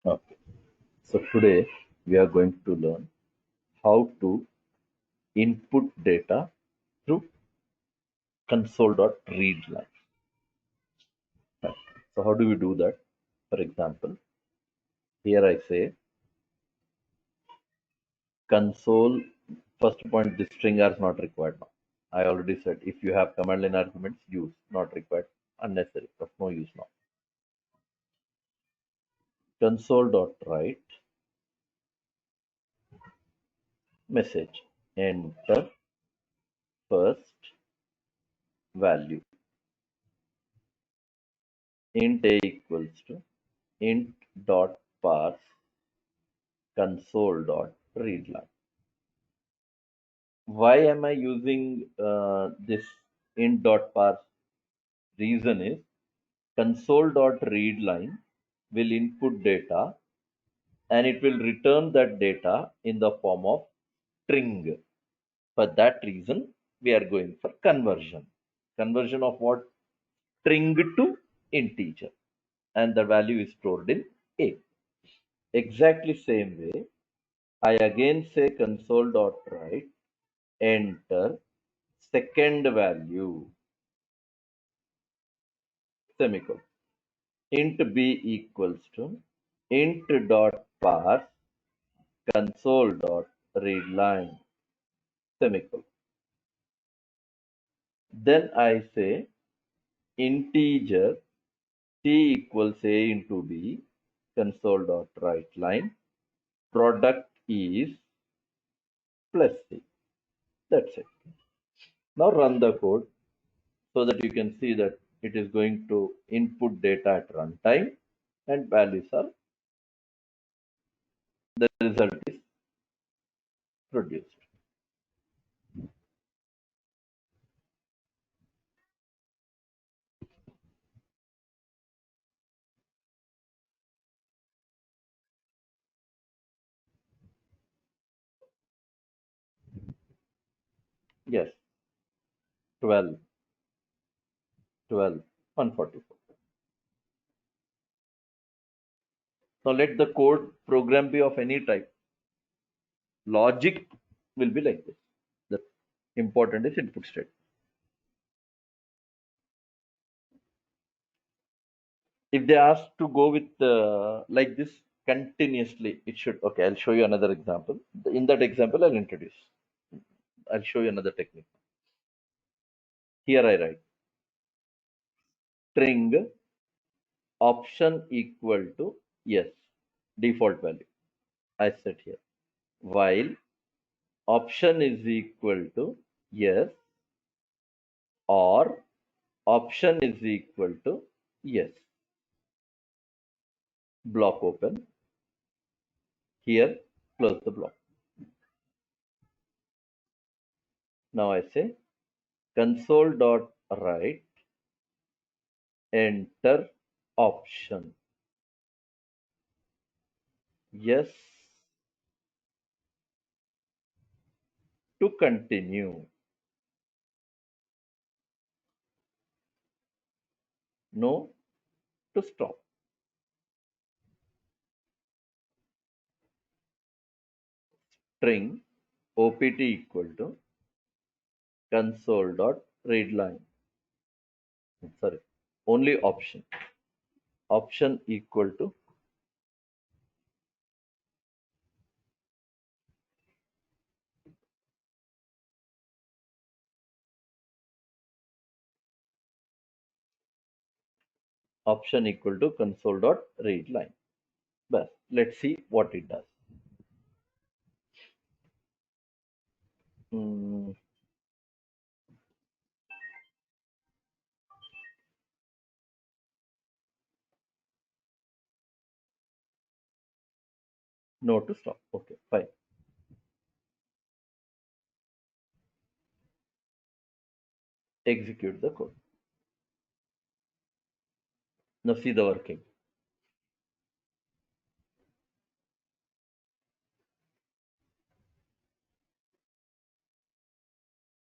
Okay. So today we are going to learn how to input data through console.readline. Right. So how do we do that? For example, here I say console first point this string are not required now. I already said if you have command line arguments, use not required, unnecessary, of no use now. Console.write message. Enter first value. Int a equals to int dot parse console.readline. Why am I using this int.parse? Reason is console.readline will input data and it will return that data in the form of string. For that reason, we are going for conversion. Conversion of what? String to integer. And the value is stored in A. Exactly same way, I again say console.write enter second value semicolon. Int b equals to int dot parse console dot readline semicolon. Then I say integer c equals a into b console dot write line product is plus c. That's it. Now run the code so that you can see that it is going to input data at runtime and values are the result is produced. Yes, 12, 12, 144. Now let the code program be of any type. Logic will be like this. The important is input state. If they ask to go with like this continuously, it should. Okay, I'll show you another example. In that example, I'll introduce. I'll show you another technique. Here I write string option equal to yes, default value. I set here while option is equal to yes or option is equal to yes. Block open. Here, close the block. Now I say console.write enter option. Yes to continue. No to stop. String opt equal to console.readline. Sorry, only option. Option equal to console.readline. But let's see what it does. Hmm, no to stop. Okay, fine. Execute the code. Now see the working.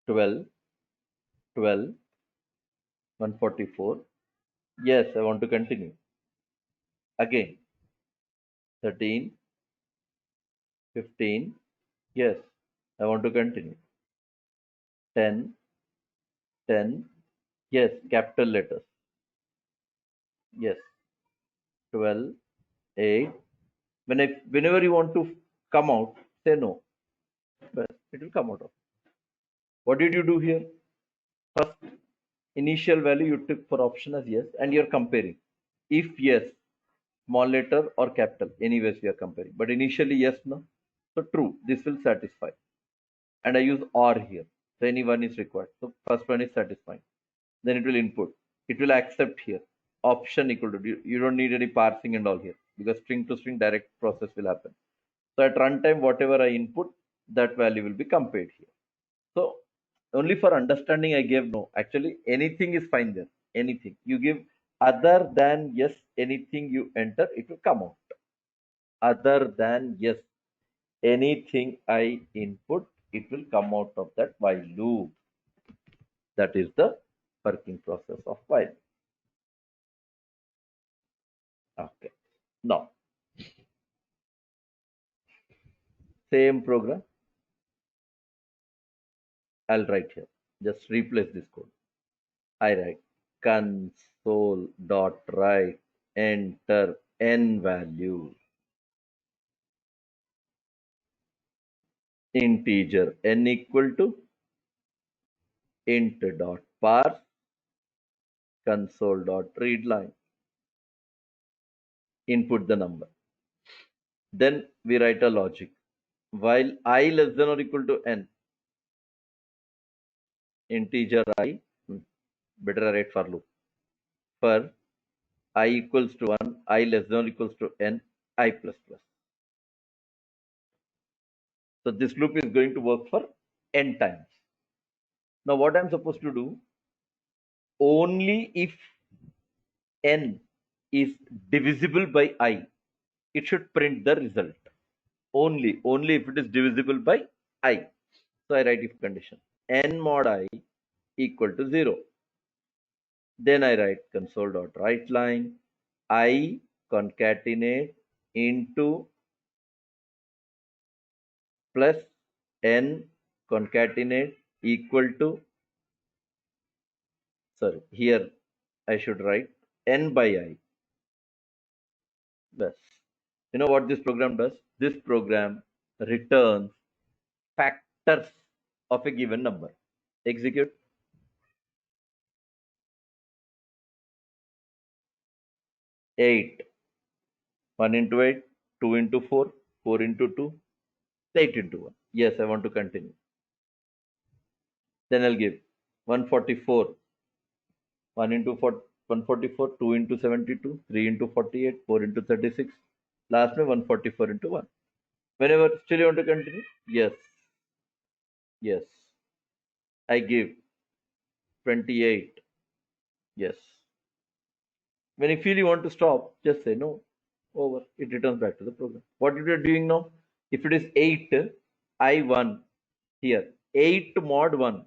12, 12, 144. Yes, I want to continue. Again, 13, 15. Yes, I want to continue. 10, 10. Yes, capital letters. Yes, 12, 8. Whenever you want to come out, say no. But it will come out of. What did you do here? First, initial value you took for option as yes, and you're comparing. If yes, small letter or capital, anyways we are comparing. But initially yes, no. So true, this will satisfy. And I use or here. So any one is required. So first one is satisfying. Then it will input. It will accept here. Option equal to you don't need any parsing and all here because string to string direct process will happen. So at runtime, whatever I input, that value will be compared here. So only for understanding, I gave no. Actually, anything is fine there. Anything you give other than yes, anything you enter, it will come out. Other than yes, anything I input, it will come out of that while loop. That is the working process of while. Okay. Now, same program. I'll write here. Just replace this code. I write console dot write enter n value integer n equal to int dot parse console dot readline. Input the number. Then we write a logic. While I less than or equal to n, integer I, better I write for loop. For I equals to 1, I less than or equals to n, I plus plus. So this loop is going to work for n times. Now what I'm supposed to do, only if n is divisible by I, it should print the result. Only if it is divisible by I. So I write if condition n mod I equal to 0. Then I write console.writeLine I concatenate into plus n concatenate equal to, sorry, here I should write n by I. Yes. You know what this program does? This program returns factors of a given number. Execute. 8. 1 into 8, 2 into 4, 4 into 2, 8 into 1. Yes, I want to continue. Then I'll give 144. 1 into 4, 144, 2 into 72, 3 into 48, 4 into 36. Last में 144 into 1. Whenever still you want to continue? Yes. Yes. I give 28. Yes. When you feel you want to stop, just say no. Over. It returns back to the program. What you are doing now? If it is 8, I1 here. 8 mod 1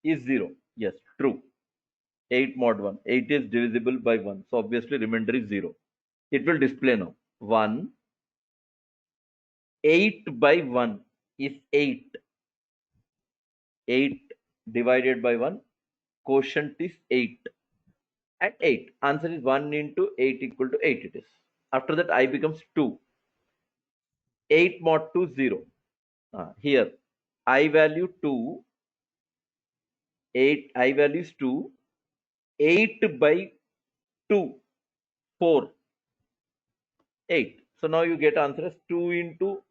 is 0. Yes, true. 8 mod 1. 8 is divisible by 1. So obviously remainder is 0. It will display now. 1. 8 by 1 is 8. 8 divided by 1. Quotient is 8. At 8. Answer is 1 into 8 equal to 8 it is. After that I becomes 2. 8 mod 2 0. Here I value 2. 8 I value is 2. 8 by 2 4. 8. So now you get answer as 2 into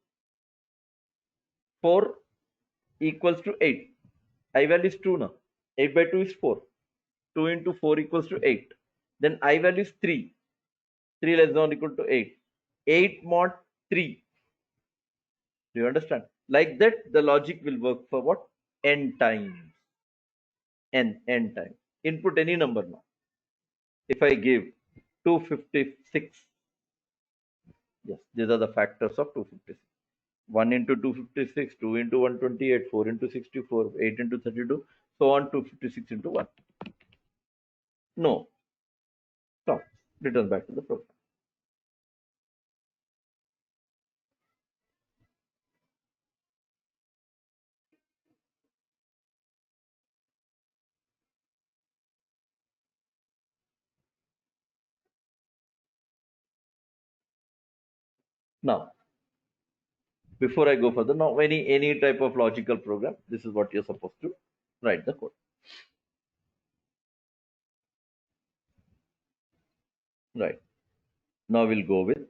4 equals to 8. I value is 2 now. 8 by 2 is 4. 2 into 4 equals to 8. Then I value is 3. 3 less than or equal to 8. 8 mod 3. Do you understand? Like that, the logic will work for what? N times. N times. Input any number now. If I give 256, yes, these are the factors of 256. 1 into 256, 2 into 128, 4 into 64, 8 into 32, so on 256 into 1. No. Stop. Return back to the program. Now, before I go further, now any type of logical program, this is what you're supposed to write the code. Right. Now we'll go with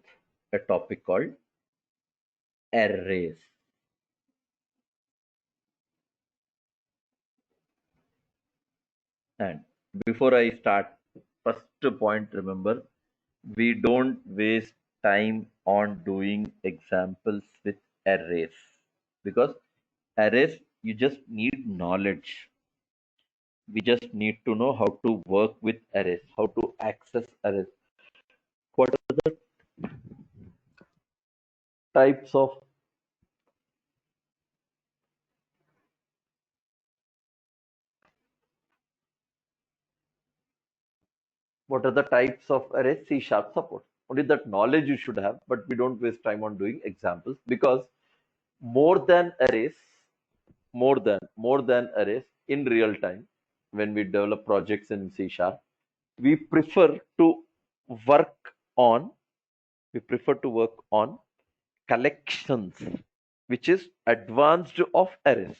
a topic called arrays. And before I start, first point, remember, we don't waste time on doing examples with arrays, because arrays, you just need knowledge. We just need to know how to work with arrays, how to access arrays. What are the types of arrays C# support? Only that knowledge you should have, but we don't waste time on doing examples, because more than arrays, more than arrays in real time, when we develop projects in C#, we prefer to work on collections, which is advanced of arrays.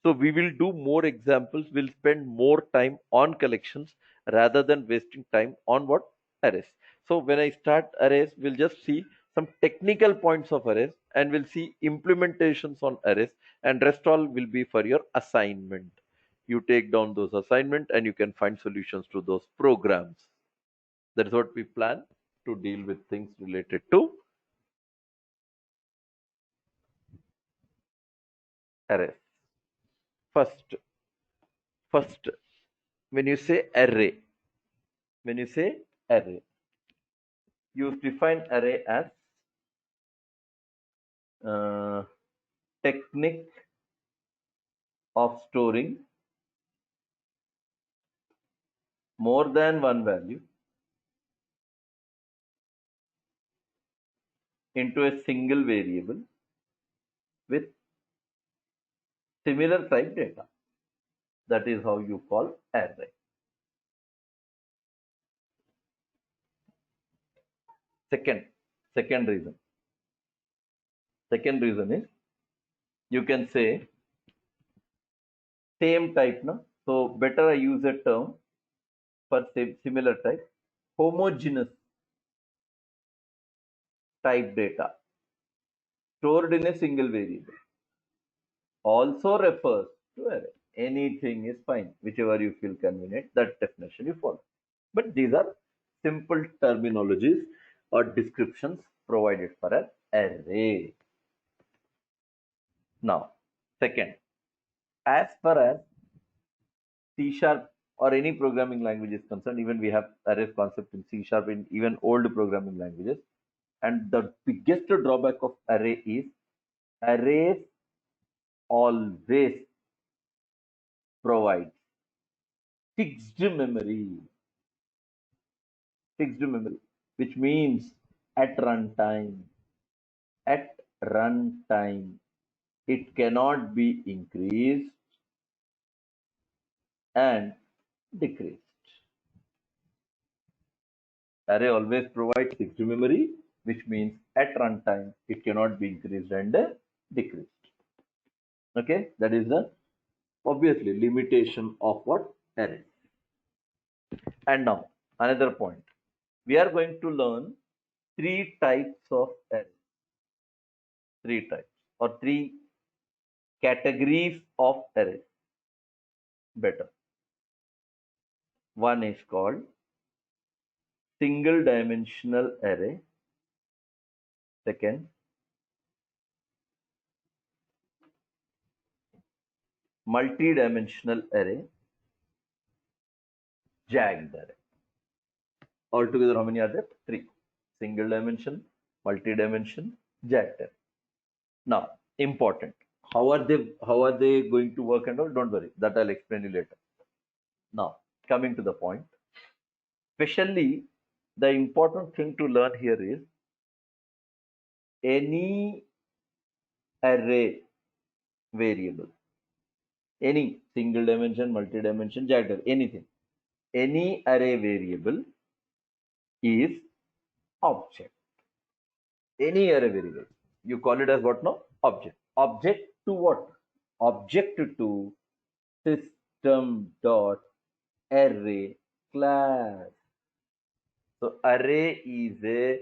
So we will do more examples, we'll spend more time on collections rather than wasting time on what? Arrays. So when I start arrays, we'll just see some technical points of arrays, and we'll see implementations on arrays, and rest all will be for your assignment. You take down those assignment and you can find solutions to those programs. That's what we plan to deal with, things related to arrays. First, first, when you say array, when you say array, you define array as uh, technique of storing more than one value into a single variable with similar type data. That is how you call array. Second, second reason. Second reason is, you can say same type, no? So better I use a term for similar type. Homogeneous type data stored in a single variable also refers to array. Anything is fine, whichever you feel convenient, that definition you follow. But these are simple terminologies or descriptions provided for an array. Now, second, as far as C sharp or any programming language is concerned, even we have arrays concept in C sharp, in even old programming languages. And the biggest drawback of array is, arrays always provide fixed memory. Fixed memory, which means at runtime, at runtime, it cannot be increased and decreased. Array always provides fixed memory, which means at runtime it cannot be increased and decreased. Okay, that is the obviously limitation of what? Array. And now another point, we are going to learn three types of array. Three types or three categories of array. Better. One is called single dimensional array. Second, multi-dimensional array. Jagged array. Altogether, how many are there? Three. Single dimension, multi-dimension, jagged array. Now, important. How are they going to work and all? Don't worry. That I'll explain you later. Now, coming to the point. Especially, the important thing to learn here is, any array variable, any single dimension, multi-dimension, jagged array, anything, any array variable is object. Any array variable. You call it as what now? Object. Object to what? Object to system dot array class. So array is a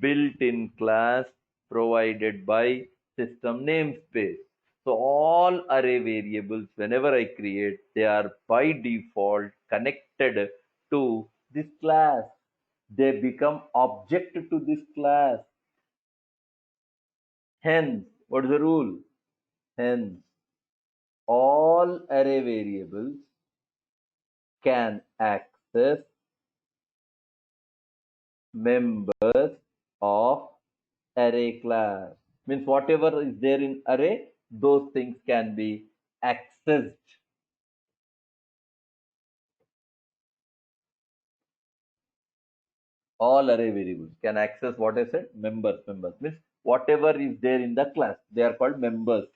built-in class provided by system namespace. So all array variables, whenever I create, they are by default connected to this class. They become object to this class. Hence, what is the rule? Hence, all array variables can access members of array class. Means whatever is there in array, those things can be accessed. All array variables can access what I said, members. Members means whatever is there in the class, they are called members.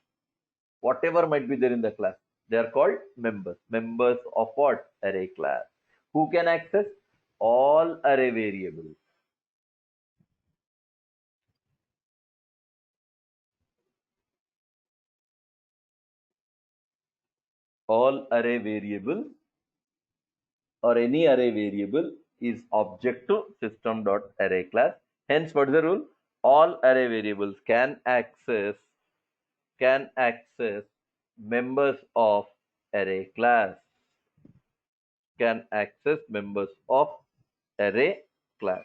Whatever might be there in the class, they are called members. Members of what? Array class. Who can access? All array variables. All array variables or any array variable is object to system.array class. Hence, what is the rule? All array variables can access members of array class. Can access members of array class.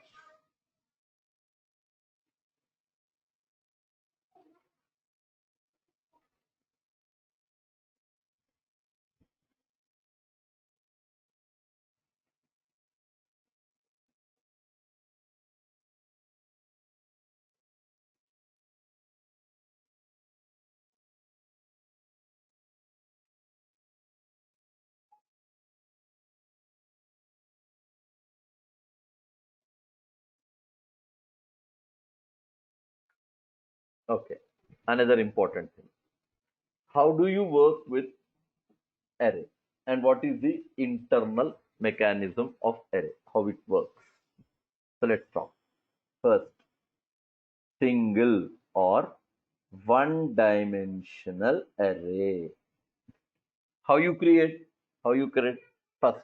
Okay. Another important thing. How do you work with array? And what is the internal mechanism of array? How it works? So let's talk. First, single or one dimensional array. How you create? How you create? First,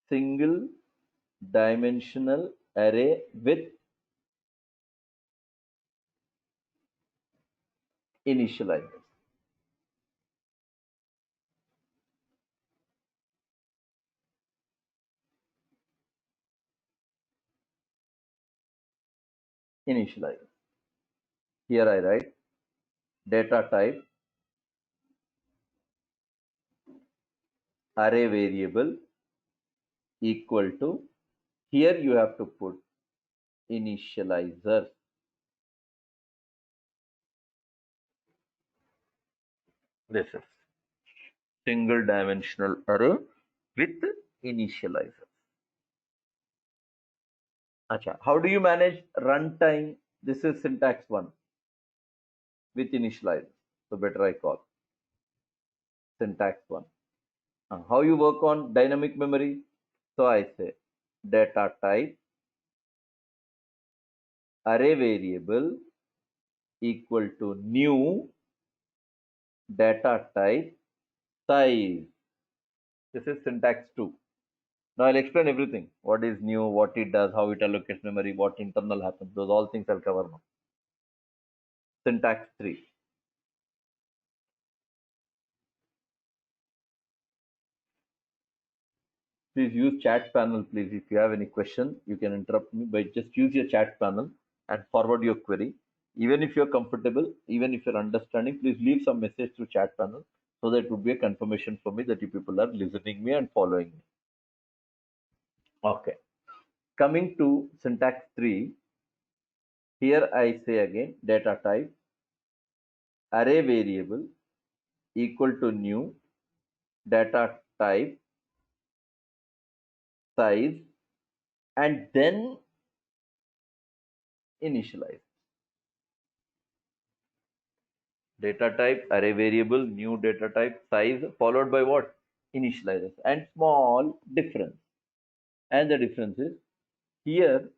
single dimensional array with initializers. Initializer. Here I write data type array variable equal to, here you have to put initializer. This is single dimensional array with initializer. Acha. How do you manage runtime? This is syntax 1 with initializer. So better I call syntax 1. How you work on dynamic memory? So I say data type array variable equal to new data type size. This is syntax 2. Now I'll explain everything. What is new, what it does, how it allocates memory, what internal happens. Those all things I'll cover now. Syntax 3. Please use chat panel, please. If you have any question, you can interrupt me, but just use your chat panel and forward your query. Even if you're comfortable, even if you're understanding, please leave some message through chat panel so that it would be a confirmation for me that you people are listening me and following me. Okay. Coming to syntax 3, here I say again data type array variable equal to new data type size and then initialize. Data type array variable new data type size followed by what? Initializers. And small difference. And the difference is here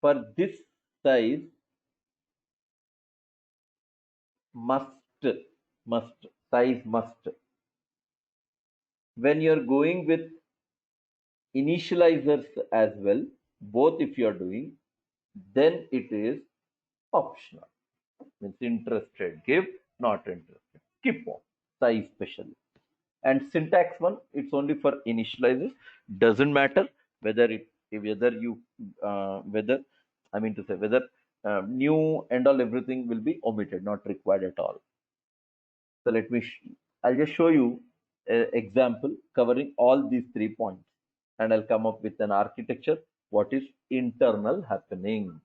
for this size must size must. When you're going with initializers as well, both if you're doing, then it is optional. Means interested, give, not interested, skip off, size special. And syntax one, it's only for initializers. Doesn't matter whether whether you whether I mean to say whether new and all everything will be omitted, not required at all. So I'll just show you an example covering all these 3 points, and I'll come up with an architecture. What is internal happening?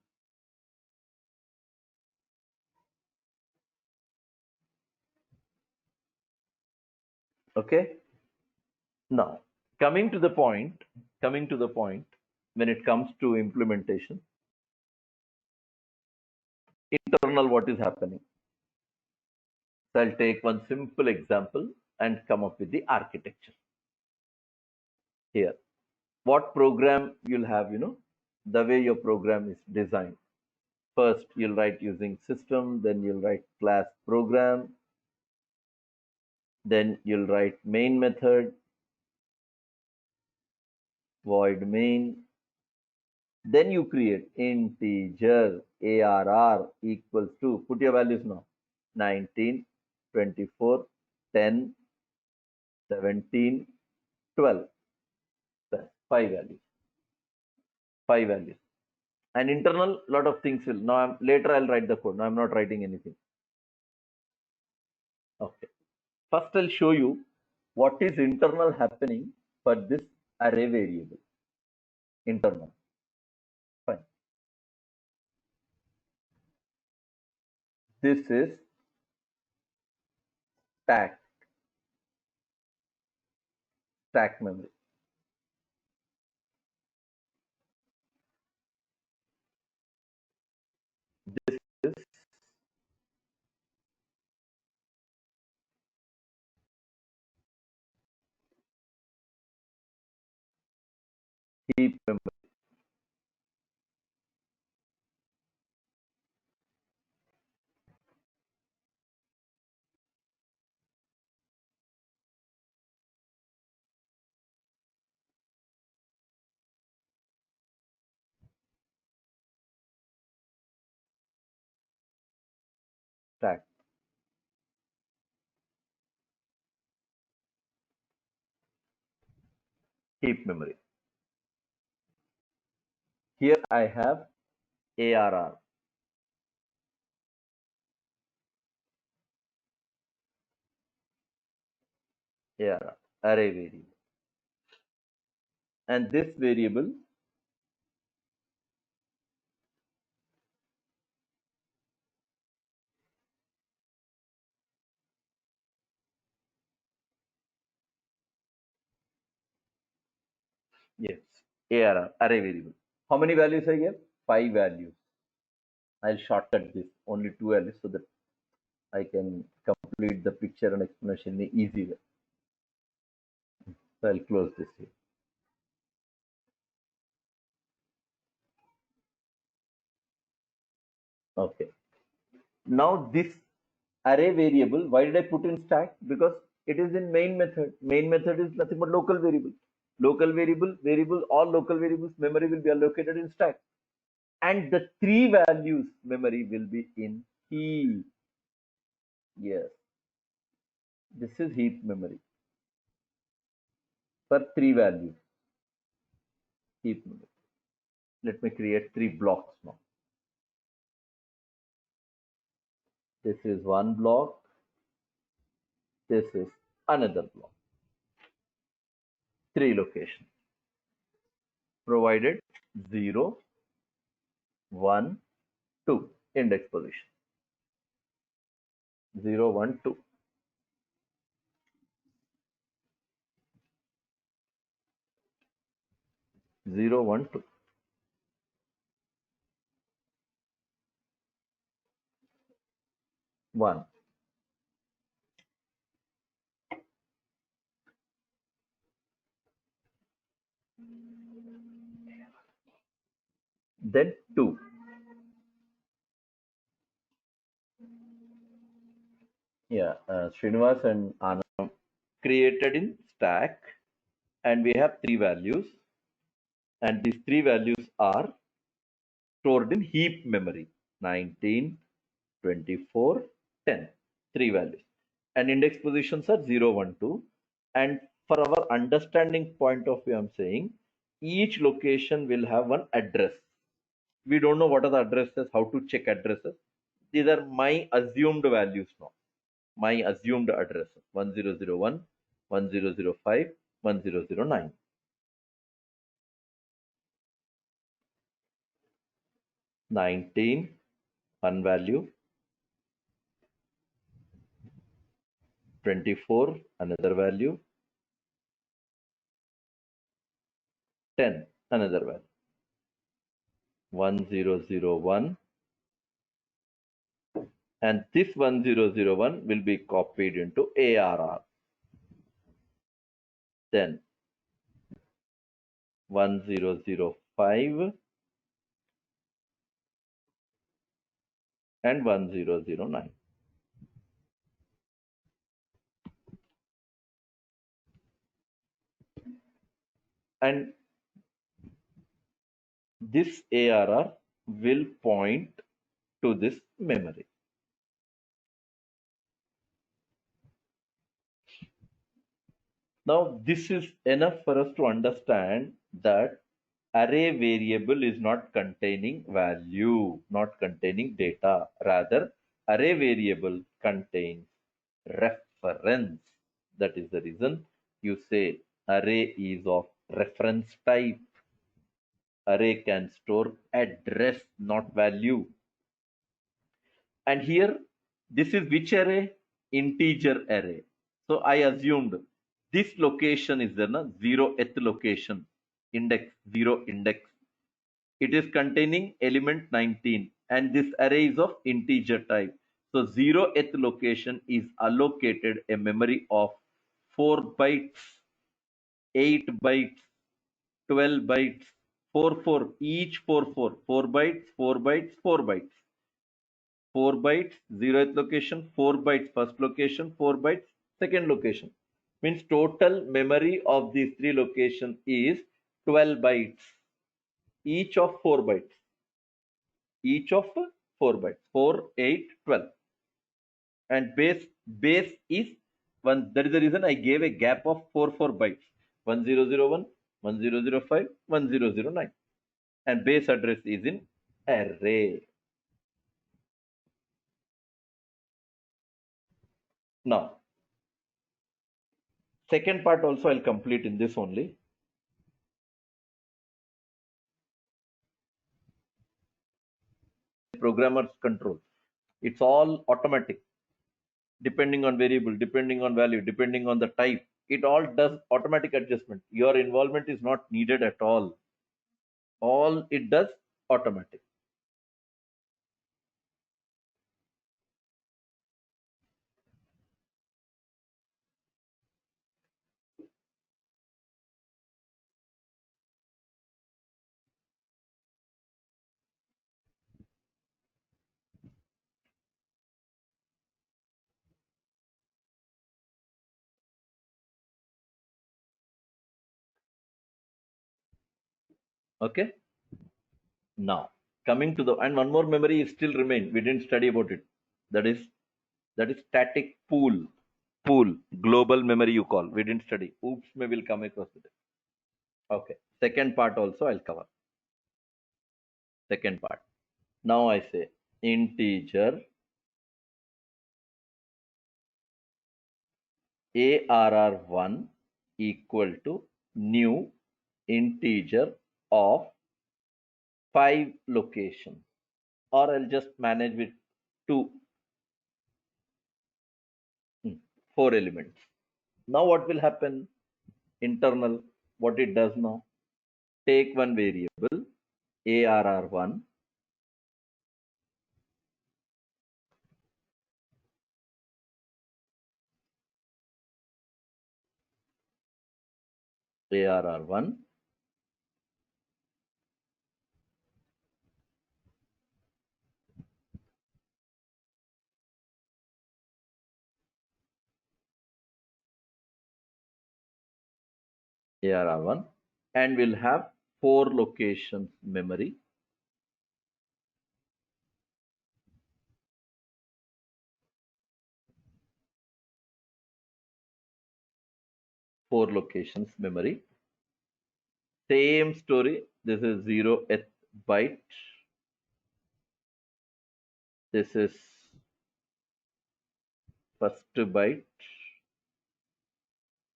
Okay. Now, coming to the point, when it comes to implementation, internal, what is happening? So I'll take one simple example and come up with the architecture here. What program you'll have, the way your program is designed. First, you'll write using system, then you'll write class program, then you'll write main method, void main, then you create integer arr equals to, put your values now, 19, 24, 10, 17, 12, 5 values, 5 values. And internal, lot of things will, now later I'll write the code. Now I'm not writing anything. Okay. First I'll show you what is internal happening for this array variable. Internal. Fine. This is stack memory. This is heap memory. Stack heap memory. Here I have ARR. ARR, array variable. And this variable, yes, ARR, array variable. How many values I get? 5 values. I'll shortcut this, only 2 values, so that I can complete the picture and explanation in an easy way. So I'll close this here. Okay. Now this array variable, why did I put in stack? Because it is in main method. Main method is nothing but local variable. Local variable, all local variables memory will be allocated in stack. And the 3 values memory will be in heap. Yes. This is heap memory. For 3 values. Heap memory. Let me create 3 blocks now. This is one block. This is another block. 3 locations. Provided 0, 1, 2 index position. 0, 1, 2. 0, 1, 2. 1. then 2. Yeah, Srinivas and Anand created in stack, and we have 3 values, and these 3 values are stored in heap memory: 19, 24, 10. 3 values. And index positions are 0, 1, 2. And for our understanding point of view, I'm saying each location will have one address. We don't know what are the addresses, how to check addresses. These are my assumed values now. My assumed address: 1001, 1005, 1009. 19, one value; 24, another value; 10, another value. 1001, and this 1001 will be copied into ARR. Then 1005 and 1009. And this ARR will point to this memory. Now, this is enough for us to understand that array variable is not containing value, not containing data. Rather, array variable contains reference. That is the reason you say array is of reference type. Array can store address, not value. And here, this is which array? Integer array. So I assumed this location is the 0th location, index 0 index. It is containing element 19, and this array is of integer type. So 0th location is allocated a memory of 4 bytes, 8 bytes, 12 bytes, 4 each 4 bytes, 4 bytes, 4 bytes. 4 bytes 0th location, 4 bytes first location, 4 bytes second location. Means total memory of these 3 locations is 12 bytes, each of 4 bytes. Each of 4 bytes, 4, 8, 12. And base is 1. That is the reason I gave a gap of 4 bytes: 1001, 1005, 1009. And base address is in array. Now, second part also I'll complete in this only. Programmer's control. It's all automatic, depending on variable, depending on value, depending on the type. It all does automatic adjustment. Your involvement is not needed at all. All it does automatic. Okay. Now coming to the, and one more memory is still remain. We didn't study about it. That is static pool. Pool, global memory you call. We didn't study. Oops, may will come across with it. Okay. Second part also I'll cover. Second part. Now I say integer ARR1 equal to new integer of 5 locations, or I'll just manage with 2, 4 elements. Now what will happen? Internal, what it does now? Take one variable ARR1, ARR1, ARR1, and we'll have 4 locations memory. Four locations memory. Same story. This is 0th byte. This is first byte.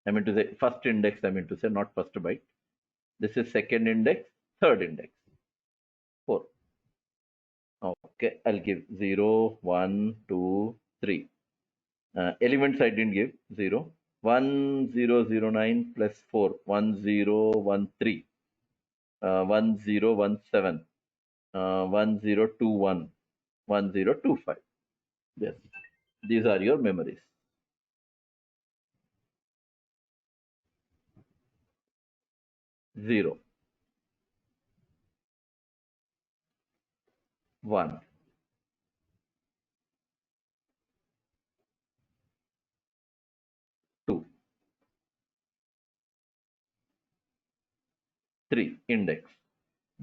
I mean to say first index, I mean to say, not first byte. This is second index, third index. 4. Okay, I'll give 0, 1, 2, 3. Elements I didn't give 0. 1009 plus 4, 1013. 1017. 1021. 1025. Yes, these are your memories. 0, 1, 2, 3 index.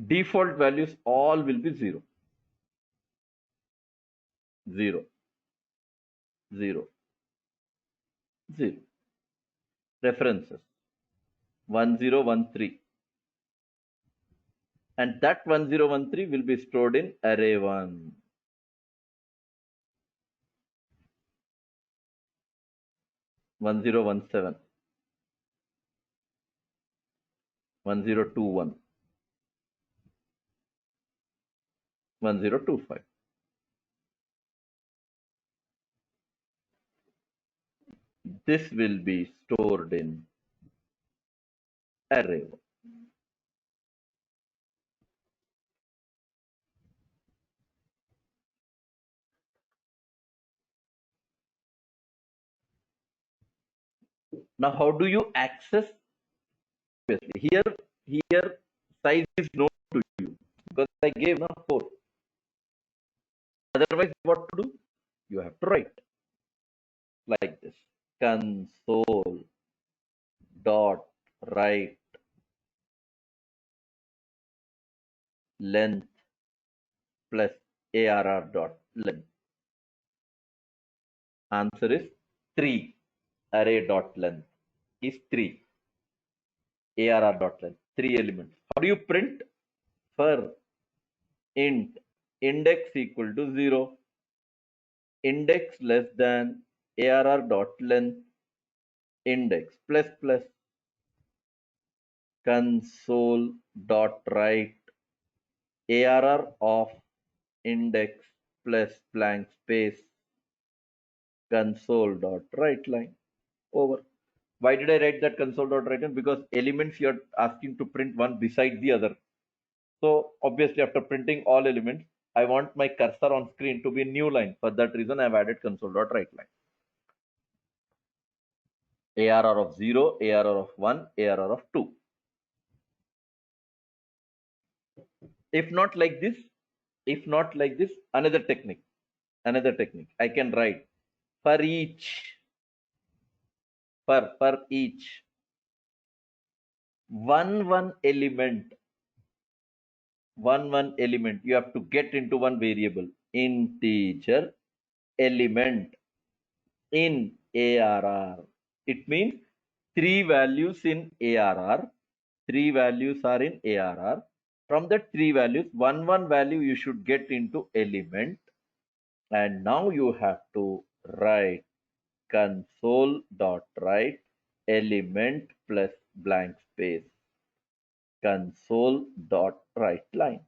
Default values all will be 0. 0, 0, 0. References 1013. And that 1013 will be stored in array 1. 1017. 1021. 1025. This will be stored in array 1. Now, how do you access? Obviously, here size is known to you because I gave now 4. Otherwise, what to do? You have to write like this: console dot write length plus ARR dot length. Answer is 3. Array dot length is 3. ARR dot length, 3 elements. How do you print? For int index equal to 0, index less than ARR dot length, index plus plus console dot write ARR of index plus blank space console dot write line. Over. Why did I write that console dot write line? Because elements you're asking to print one beside the other. So obviously after printing all elements, I want my cursor on screen to be new line. For that reason, I've added console dot write line. ARR of 0, ARR of 1, ARR of 2. If not like this, another technique. I can write for each one element you have to get into one variable, integer element in ARR. It means 3 values in ARR. 3 values are in ARR. From the 3 values, one value you should get into element. And now you have to write console dot write element plus blank space console dot write line.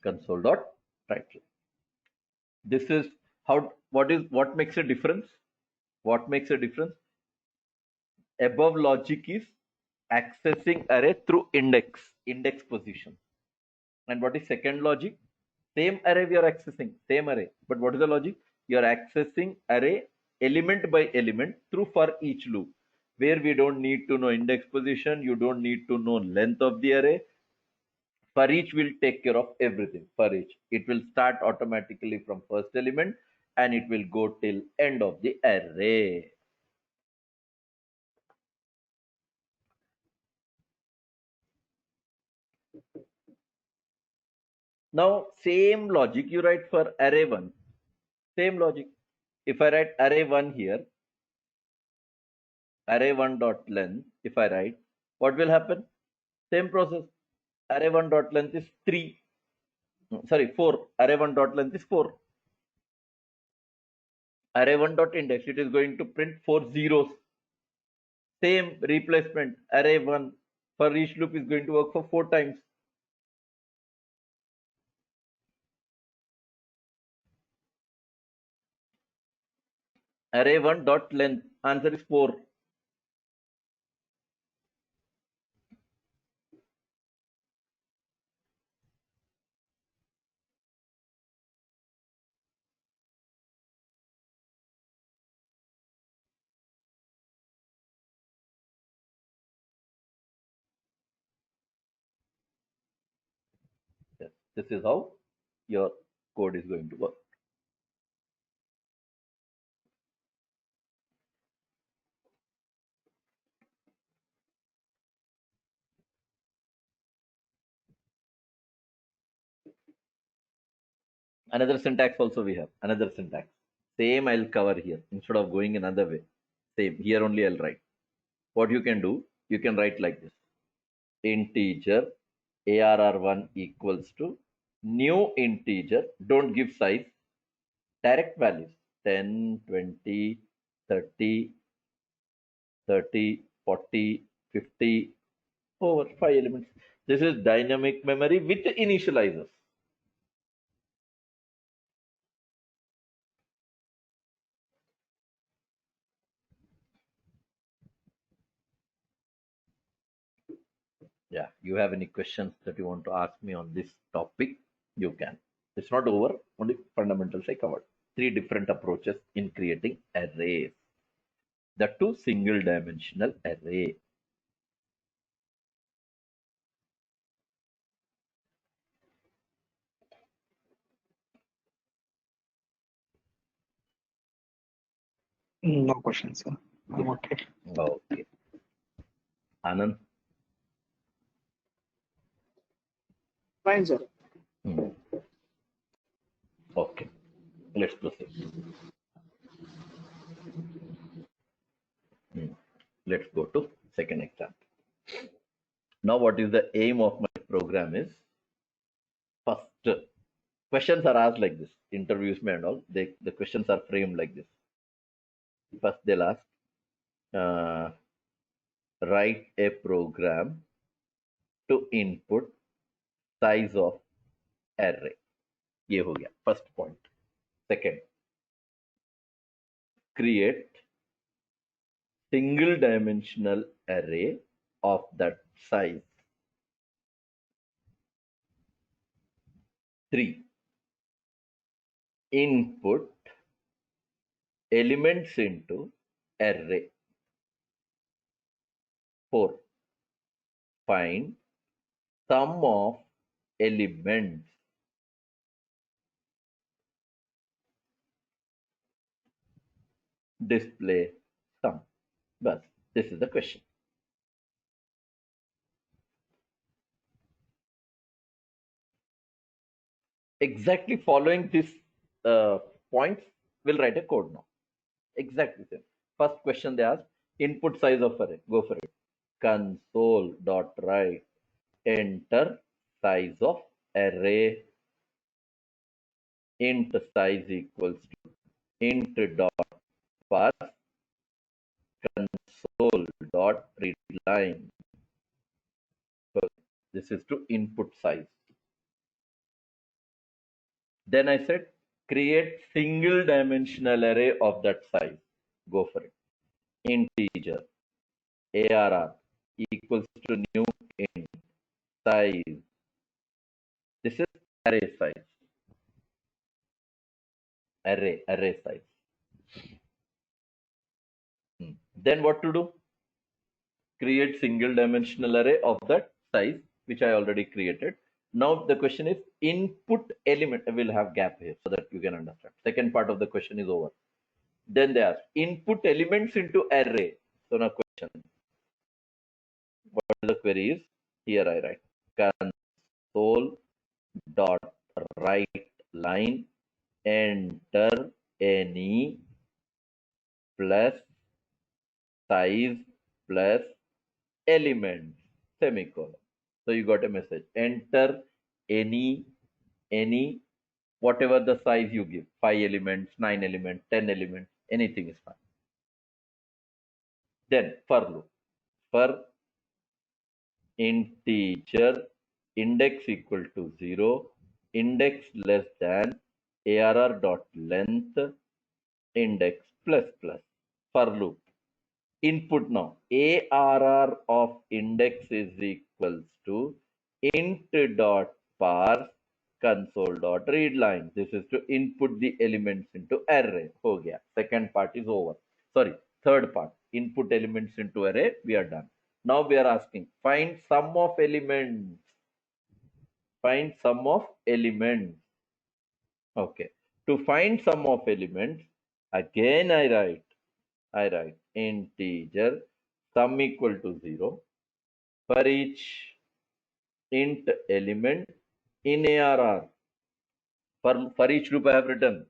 Console dot write line. This is what makes a difference. What makes a difference? Above logic is accessing array through index position. And what is second logic? Same array we are accessing, same array. But what is the logic? You are accessing array element by element through for each loop, where we don't need to know index position, you don't need to know length of the array. For each will take care of everything. For each, it will start automatically from first element and it will go till end of the array. Now, same logic you write for array 1. Same logic. If I write array 1 here, array 1 dot length, if I write, what will happen? Same process. Array 1 dot length is 3. Sorry, 4. Array 1 dot length is 4. Array 1 dot index, it is going to print 4 zeros. Same replacement. Array 1 for each loop is going to work for 4 times. Array 1 dot length, answer is 4. Yes, this is how your code is going to work. Another syntax also we have. Another syntax. Same I'll cover here. Instead of going another way. Same. Here only I'll write. What you can do, you can write like this. Integer ARR1 equals to new integer. Don't give size. Direct values. 10, 20, 30, 30, 40, 50, over 5 elements. This is dynamic memory with initializers. Yeah, you have any questions that you want to ask me on this topic, you can. It's not over, only fundamentals I covered. 3 different approaches in creating arrays. The 2 single dimensional array. No questions, sir. I'm okay. Okay. Anand? Fine, sir. Okay. Let's proceed. Let's go to second example. Now, what is the aim of my program is, first, questions are asked like this. Interviews and all, the questions are framed like this. First, they'll ask, uh, write a program to input size of array. ये हो गया first point. Second, create single dimensional array of that size. 3, input elements into array. 4, find sum of elements. Display sum. But this is the question. Exactly following this points, we'll write a code now. Exactly same. First question they ask, input size of array. Go for it. Console dot write enter size of array. Int size equals to int dot parse console dot readline. So this is to input size. Then I said create single dimensional array of that size. Go for it. Integer ARR equals to new int size. This is array size. Array size. Then what to do? Create single dimensional array of that size, which I already created. Now the question is input element. I will have gap here so that you can understand. Second part of the question is over. Then they ask input elements into array. So now question. What the query is? Here I write console dot write line enter any plus size plus element semicolon. So you got a message. Enter any whatever the size you give. 5 elements, 9 elements, 10 elements, anything is fine. Then for loop. For integer index equal to 0, index less than arr dot length index plus plus. For loop. Input now. ARR of index is equals to int dot parse console dot readline. This is to input the elements into array. Ho gaya. Second part is over. Sorry, third part. Input elements into array. We are done. Now we are asking find sum of elements. Find sum of elements. Okay. To find sum of elements, again I write integer sum equal to 0 for each int element in ARR. For each loop I have written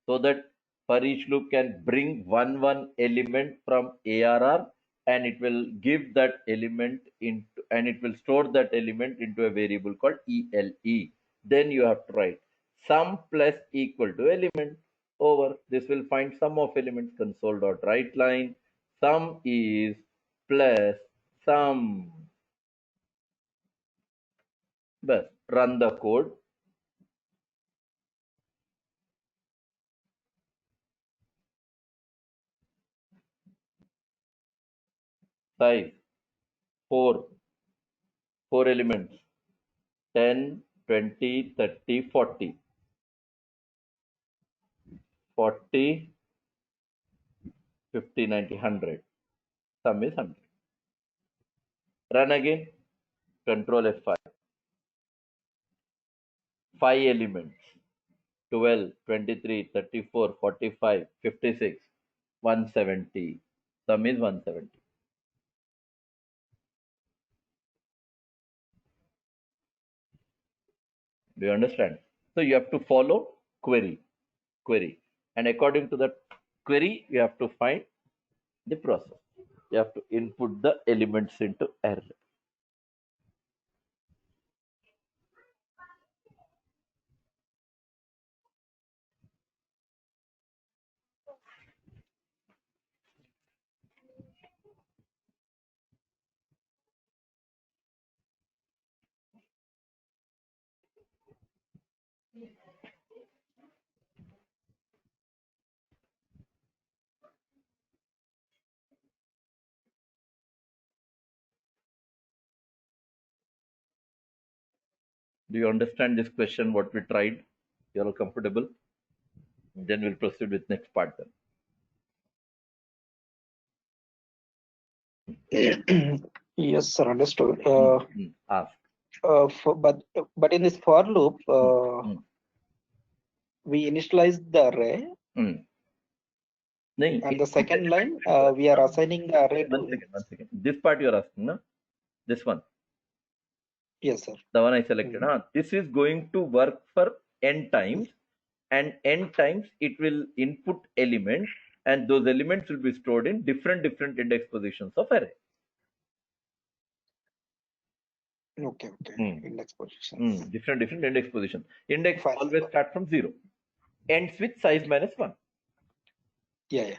so that for each loop can bring one element from ARR and it will give that element into and it will store that element into a variable called ELE. Then you have to write sum plus equal to element over. This will find sum of elements console dot write line. Sum is plus sum. Bas, run the code. Size 4 elements 10, 20, 30, 40. 40, 50, 90, 100. Sum is 100. Run again. Control F5. 5 elements 12, 23, 34, 45, 56, 170. Sum is 170. Do you understand? So you have to follow query. And according to that query, you have to find the process. You have to input the elements into array. Do you understand this question, what we tried? You're all comfortable? Then we'll proceed with next part then. Yes, sir, understood. Ask. But in this for loop, we initialize the array, and the second line we are assigning the array to. One second. This part you are asking, no? This one. Yes, sir. The one I selected. This is going to work for n times, and n times it will input elements, and those elements will be stored in different index positions of array. Okay. Index positions. Different index position. Index always start from 0. Ends with size minus 1. Yeah.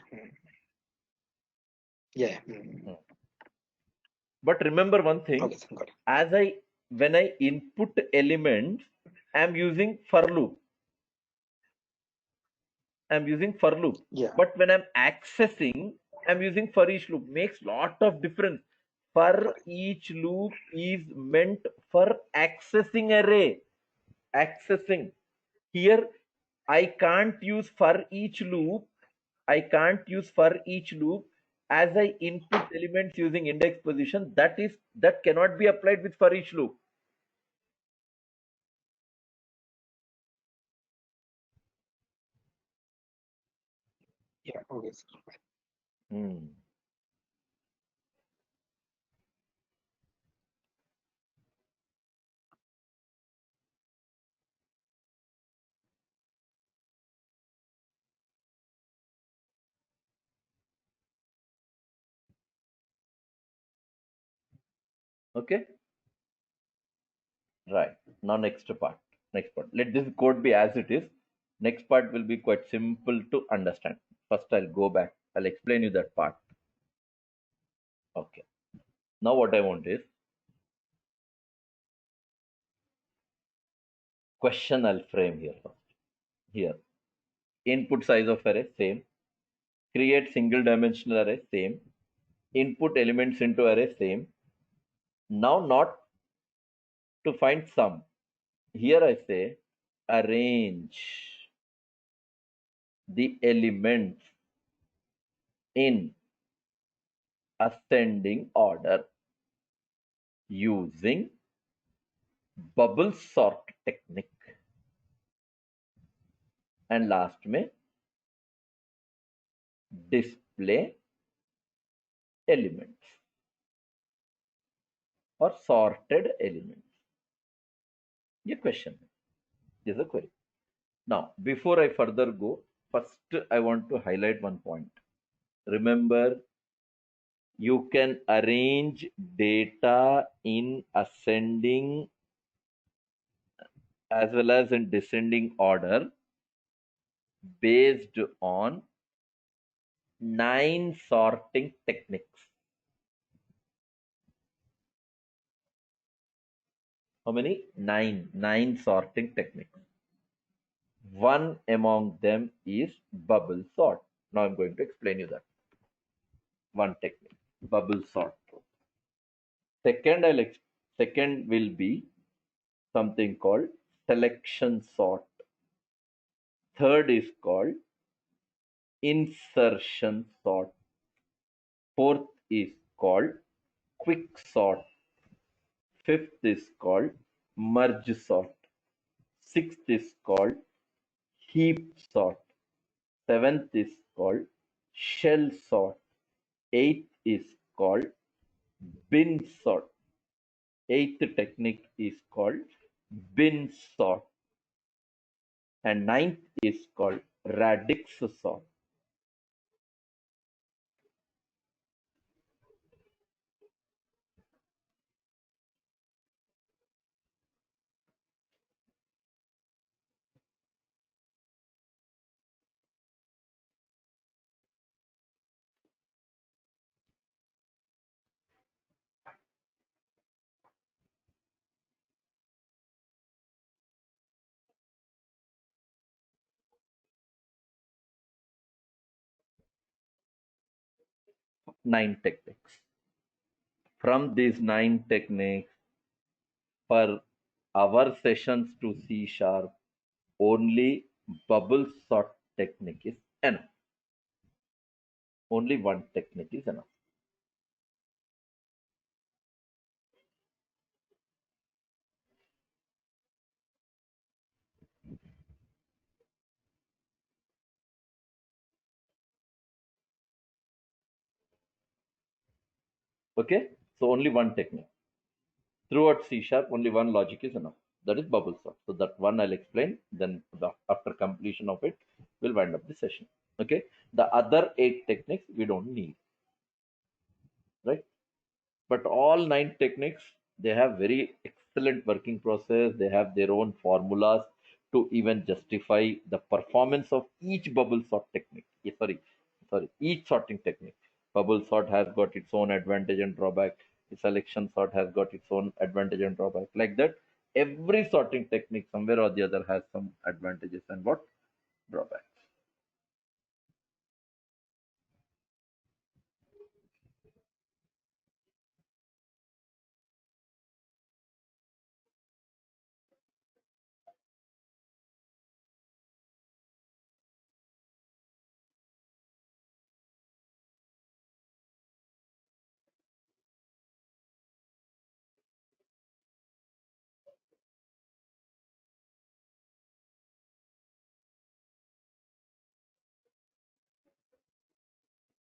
But remember one thing. Okay, got it. When I input elements, I'm using for loop. Yeah. But when I'm accessing, I'm using for each loop. Makes lot of difference. For each loop is meant for accessing array. Accessing. Here, I can't use for each loop. As I input elements using index position. That cannot be applied with for each loop. Yeah, okay, sir. Hmm. Okay, right. Now next part. Next part. Let this code be as it is. Next part will be quite simple to understand. First, I'll go back. I'll explain you that part. Okay. Now what I want is question I'll frame here first. Here. Input size of array, same. Create single dimensional array, same. Input elements into array, same. Now not to find sum. Here I say arrange the elements in ascending order using bubble sort technique. And last में display elements or sorted elements. ये question है. This is a query. Now, before I further go, first I want to highlight one point. Remember, you can arrange data in ascending as well as in descending order based on 9 sorting techniques. How many? 9. 9 sorting techniques. One among them is bubble sort. Now I'm going to explain you that. One technique, bubble sort. Second will be something called selection sort. Third is called insertion sort. Fourth is called quick sort. Fifth is called merge sort. Sixth is called heap sort. Seventh is called shell sort. Eighth is called bin sort. Eighth technique is called bin sort. And ninth is called radix sort. Nine techniques. From these 9 techniques, for our sessions to C sharp, only bubble sort technique is enough. Only one technique is enough. Okay? So only one technique. Throughout C sharp, only one logic is enough. That is bubble sort. So that one I'll explain. Then after completion of it, we'll wind up the session. Okay? The other 8 techniques we don't need. Right? But all 9 techniques, they have very excellent working process. They have their own formulas to even justify the performance of each bubble sort technique. Sorry, each sorting technique. Bubble sort has got its own advantage and drawback. The selection sort has got its own advantage and drawback. Like that, every sorting technique somewhere or the other has some advantages and what drawbacks.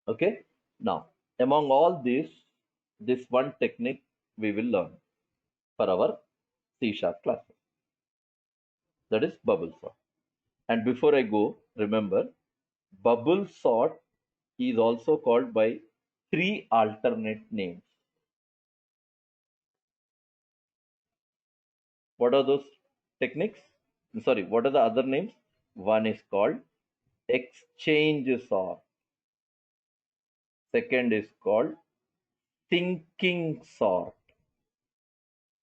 Okay. Now, among all these, this one technique we will learn for our C# classes. That is bubble sort. And before I go, remember, bubble sort is also called by three alternate names. What are those techniques? Sorry, what are the other names? One is called exchange sort. Second is called thinking sort.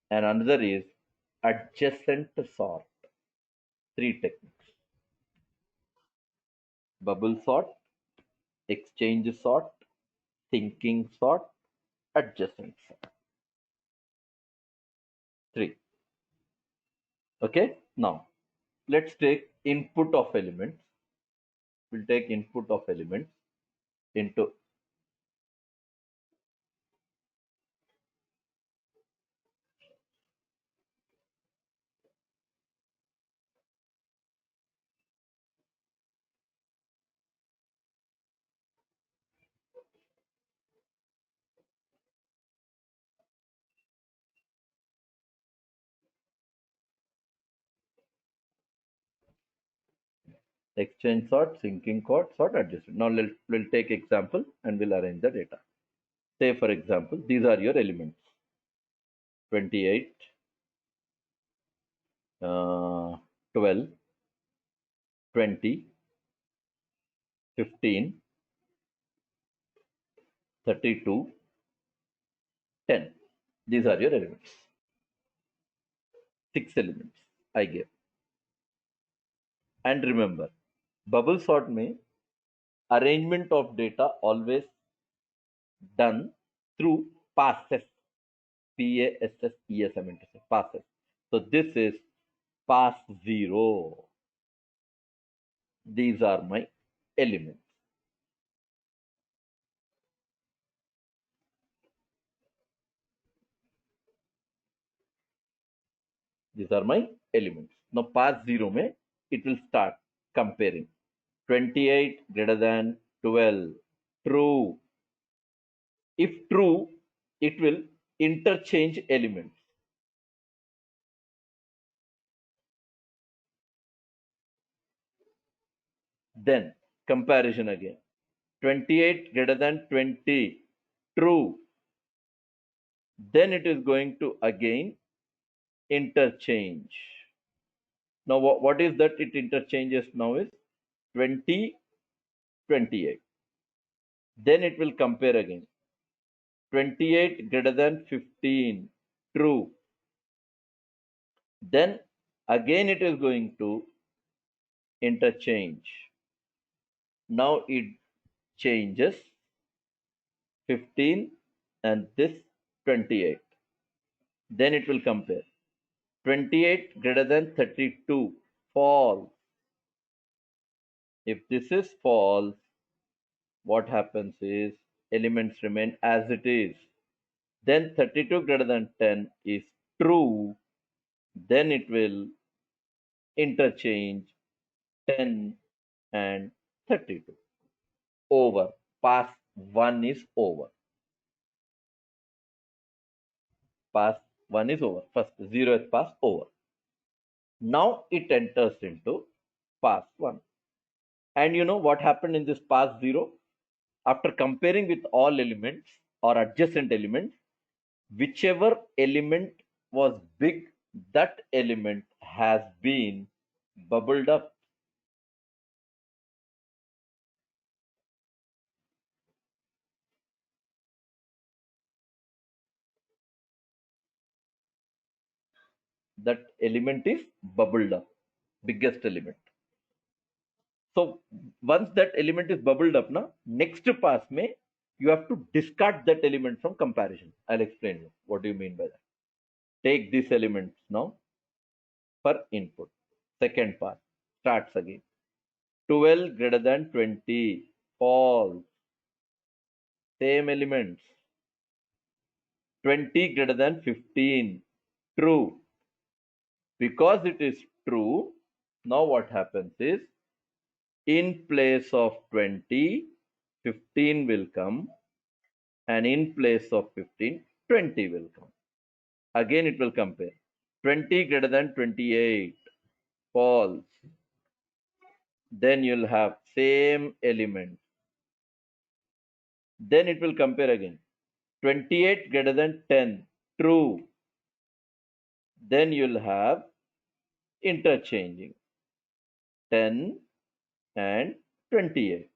And another is adjacent sort. Three techniques: bubble sort, exchange sort, thinking sort, adjacent sort. Three. Okay. Now let's take input of elements. We'll take input of elements into exchange sort, thinking sort, adjacent. Now we'll take example and we'll arrange the data. Say for example, these are your elements: 28, 12, 20, 15, 32, 10. These are your elements. 6 elements I gave. And remember, bubble sort may arrangement of data always done through passes. P-A-S-S-E-S, I meant to say passes. So this is pass 0. These are my elements. These are my elements. Now pass 0 may it will start comparing. 28 greater than 12. True. If true, it will interchange elements. Then comparison again. 28 greater than 20. True. Then it is going to again interchange. Now what is that it interchanges now is 20, 28. Then it will compare again. 28 greater than 15. True. Then again it is going to interchange. Now it changes 15 and this 28. Then it will compare. 28 greater than 32. False. If this is false, what happens is elements remain as it is. Then 32 greater than 10 is true. Then it will interchange 10 and 32. Over. Pass 1 is over. Pass 1 is over. First 0th pass over. Now it enters into pass 1. And you know what happened in this pass 0? After comparing with all elements or adjacent elements, whichever element was big, that element has been bubbled up. That element is bubbled up, biggest element. So once that element is bubbled up, now next pass may you have to discard that element from comparison. I'll explain you. What do you mean by that? Take these elements now for input. Second pass starts again. 12 greater than 20. False. Same elements. 20 greater than 15. True. Because it is true, now what happens is in place of 20, 15 will come, and in place of 15, 20 will come. Again, it will compare. 20 greater than 28, false. Then you'll have same element. Then it will compare again. 28 greater than 10, true. Then you'll have interchanging 10 and 28.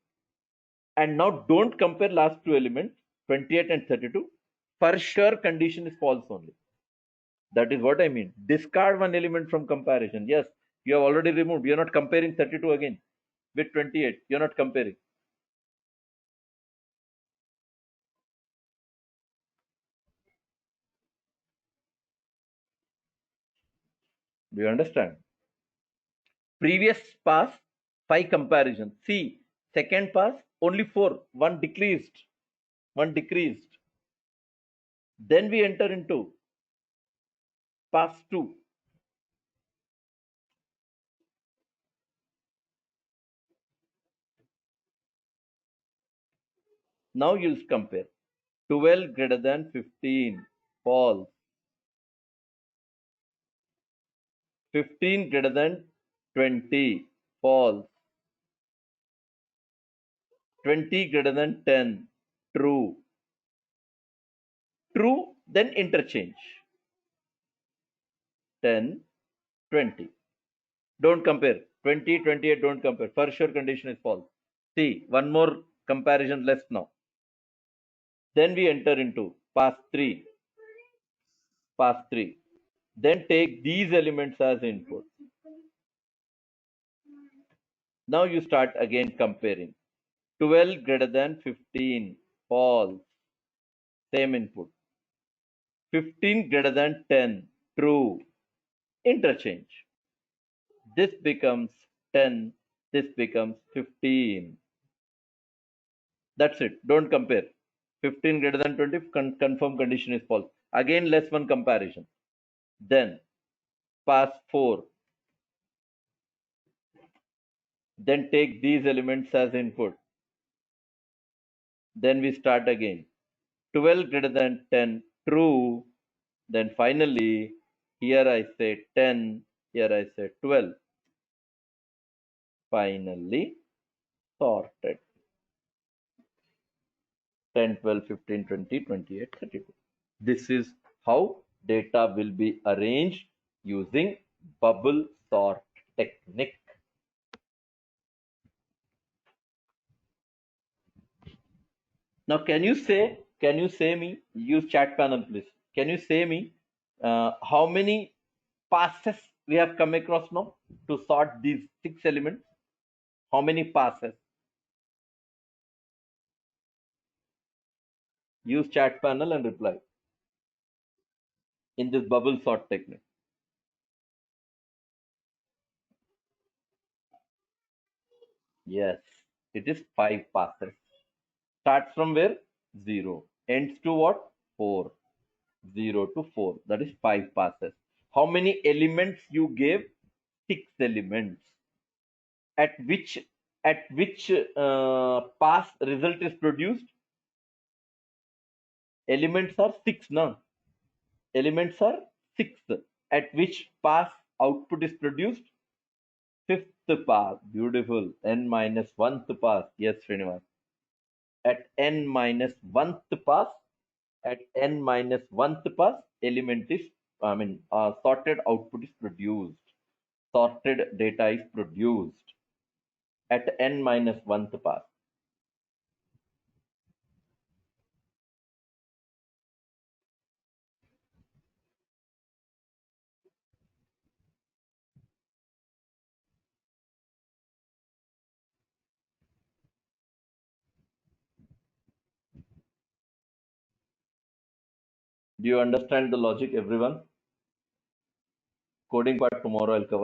And now don't compare last two elements, 28 and 32. For sure, condition is false only. That is what I mean. Discard one element from comparison. Yes, you have already removed. You're not comparing 32 again with 28. You're not comparing. Do you understand? Previous pass, 5 comparison. See, second pass, only 4. One decreased. One decreased. Then we enter into pass 2. Now you'll compare. 12 greater than 15, false. 15 greater than 20, false. 20 greater than 10, true. True, then interchange. 10, 20. Don't compare. 20, 28, don't compare. For sure, condition is false. See, one more comparison less now. Then we enter into pass 3. Pass 3. Then take these elements as input. Now you start again comparing. 12 greater than 15, false. Same input. 15 greater than 10, true. Interchange. This becomes 10, this becomes 15. That's it. Don't compare. 15 greater than 20, confirm condition is false. Again, less one comparison. Then pass 4. Then take these elements as input. Then we start again. 12 greater than 10, true. Then finally, here I say 10, here I say 12. Finally, sorted. 10, 12, 15, 20, 28, 32. This is how data will be arranged using bubble sort technique. Now, can you say me, use chat panel please. Can you say me how many passes we have come across now to sort these 6 elements? How many passes? Use chat panel and reply in this bubble sort technique. Yes, it is 5 passes. Starts from where? 0. Ends to what? 4. 0 to 4. That is 5 passes. How many elements you gave? 6 elements. At which pass result is produced? Elements are 6 now. Elements are 6. At which pass output is produced? 5th pass. Beautiful. N minus 1th pass. Yes, Srinivas. At n minus 1th pass, element is, sorted output is produced. Sorted data is produced at n minus 1th pass. Do you understand the logic, everyone? Coding part tomorrow I'll cover.